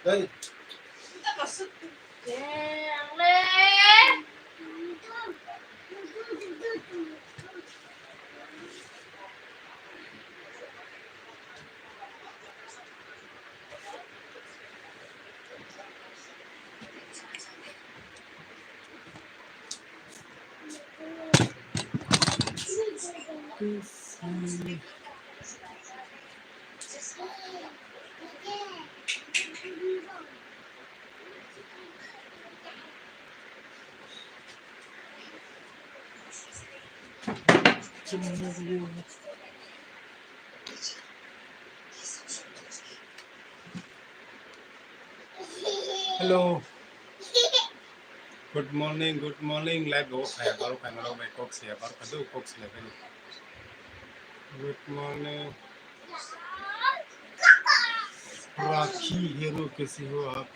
đây hello good morning live go phải baru phải mà đâu mày cook xỉa baru phải đâu cook xỉa cái good morning राखी हेरो कैसे हो आप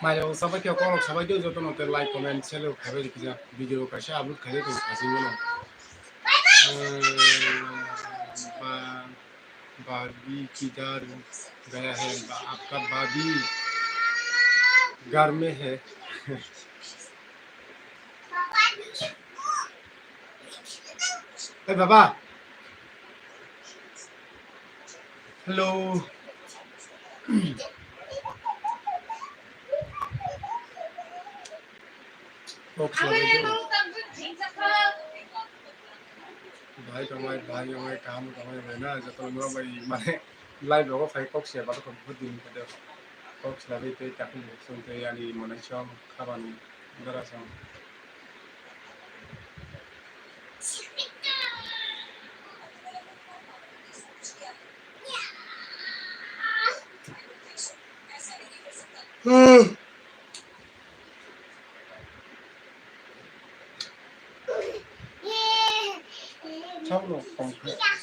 माया सबै के कल सबै के जो तो लाइक कमेंट सेलो खाबे दिखा वीडियो कैसे अपलोड करे तो खासिंगो बाबी किधर गया है आपका बाबी घर में है बाबा हेलो भाई कमाई काम कमाई ना जब तो भाई माने लाइव लोगों फाइव कॉक्स है बात को बहुत दिन के कॉक्स लगे थे ताकि सुनते यानी मनुष्यों खाबानी दरासम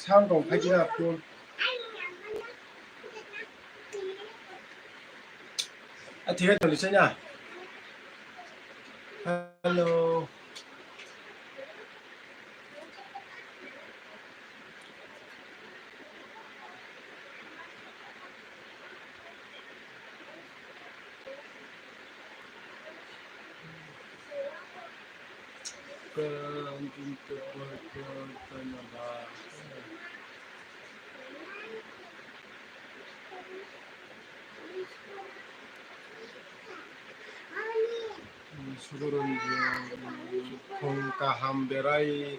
sao đồng phải chưa luôn thì cái tôi sẽ nha hello Kongkaham berai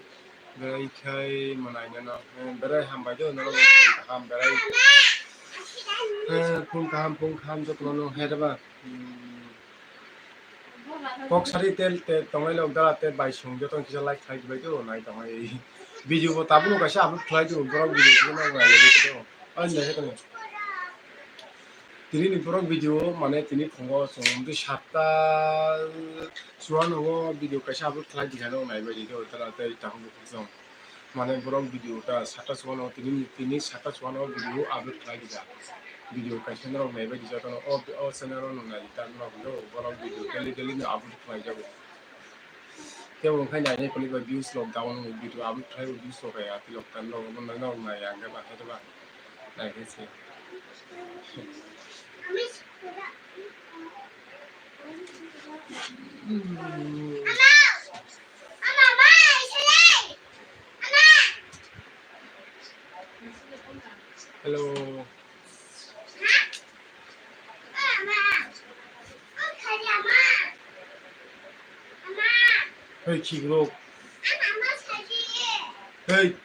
kai manai na berai ham bai do na kongkaham berai kongkaham jo kono he ba kok sari tel te tongai lok dara te bai sung jo ton kisa like thai bai do nai tongai video ko tabu ka sa upload thai jo brog video ko na ba le do an ne he তিনি নিপরক video মানে তিনি ফোঙ্গো সঙ্গে সাতটা সুরান হবো video কাছে upload খেলা দিখানো নাই বাই দিকে তারা তখন বুঝলাম মানে বরং ভিডিওটা সাতটা সুরান তিনি সাতটা সুরান ভিডিও আপলোড খেলা দিখা ভিডিও কাছে না নাই বাই দিকে তখন ও চ্যানেল নাই তার না হলো বরং ভিডিও ডেলি আপলোড খেলা যাবে কেউ ওখানে নাই কোন ভিউজ লকডাউন ভিডিও আপলোড খেলা ভিউজ লগাই আতি লকডাউন লকডাউন নাই আগে বা হেতবা নাই গেছে hello hey chigro hey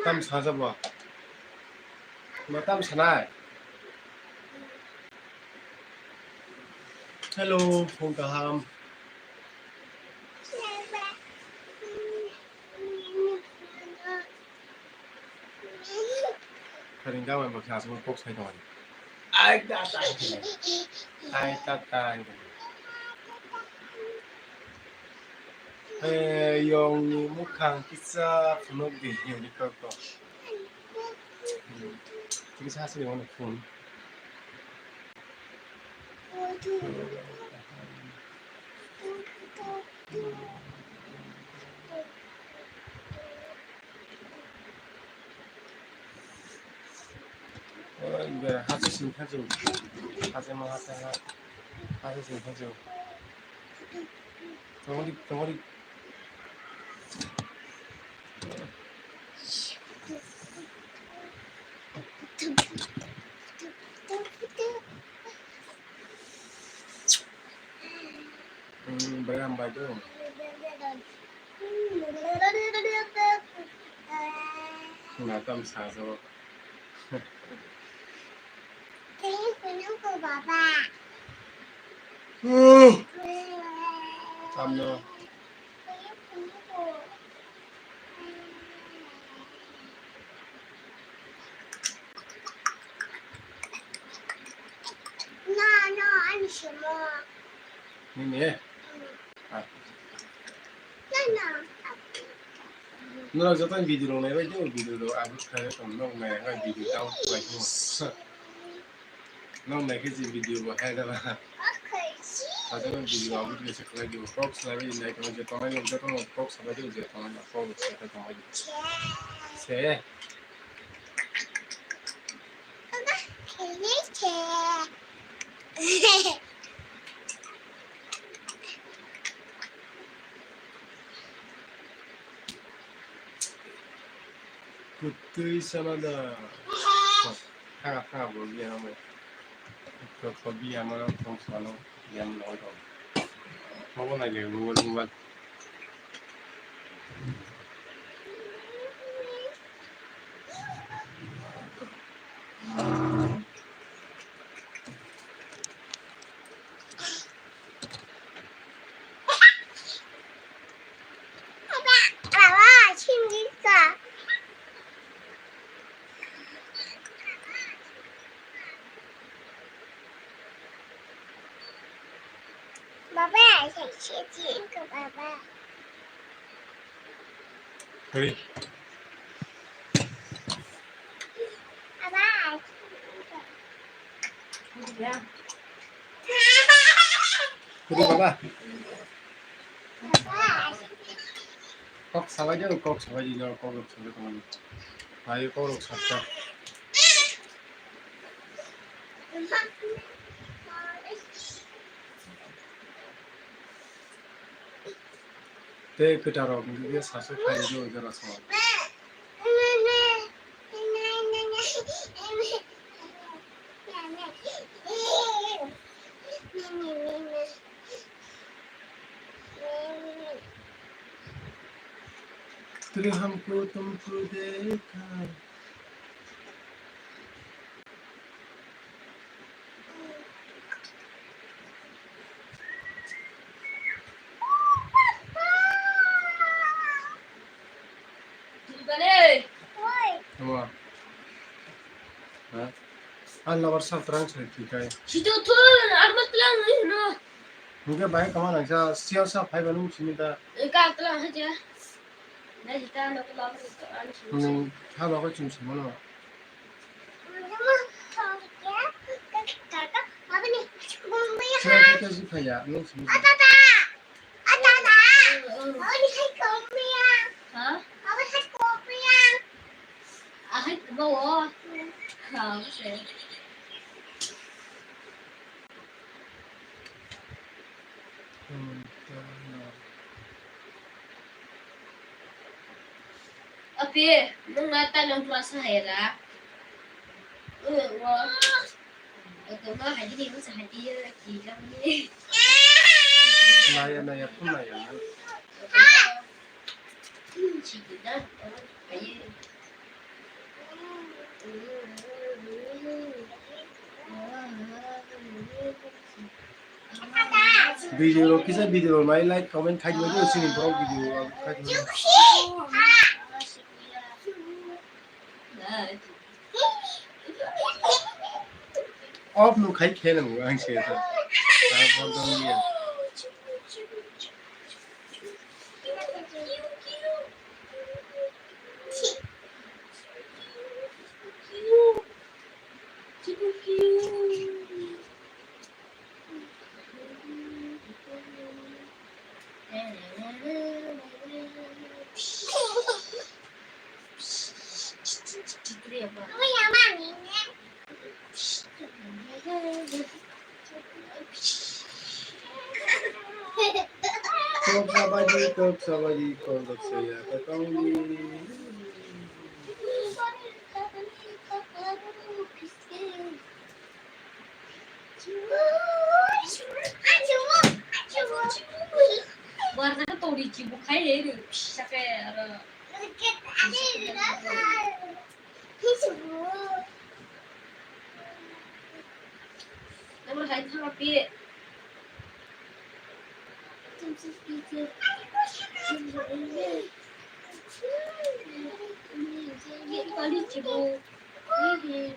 tam sa ba ma tam sanai hello kongkaham Karin ga mà khá xuống cốc sai rồi ai ta tai yung mukhang pizza phunok di yung dito ko sige sa sa yung phun 이게 하수신 타죠. 하세만 하세만 하수신 타죠. 덩어리 beram bajo. Nggak tahu sao. Amno.那按什么？ Ini. Ah.那 Nó cho tôi video này với chứ video đó anh thấy còn nó này cái video đâu vậy không? Nó này cái gì video mà hay đó là. 可惜。 Ada kan video aku juga sekolah di Fox lagi naik ke meja tengah yang jatuh ke Fox sama dia meja tengah Fox saya tengah aja. Saya. 肯定钱。 Putih sama dah. Kakak boleh nama. Kopi yang mana Fox mana yang lain. Mau lagi buat.宝贝，想吃这个，宝贝。 Hei. 爸爸。 Kudu apa? 爸爸。 Kok salah aja kok salah aja kok salah teman. Ayo kok saja. Teh kedaro dia satu kali juga jarak sama. तेरे हमको तुमको देखा Apa? Hah? Allah वर्षा terang cerita है Situ turun armat telang no. Mungkin baik kemana aja siapa five anu sini dah Ka telang aja. Dah kita nak telang itu anu. hal apa cuma mana Apa nih? saya kita sih kayak anu sini Atata. Oh, ini hai kopi ya. Hah? Apa hai kopi ya? Ahai ke bawah. Ha, betul. Oke, mengatakan yang puasa Haira. Wah. Itu mah haji di masa haji lagi kami. naya pun naya Cikgu haji. video kisah video mai like comment khai aja sini bro video khai off nu khai khen nu ang se ta ta bon dong dia Kok sabadi kok saya katauli. Warna tuh dicibuk kayak itu bisa kayak nomor saya sama pi gitu kali cibuk ini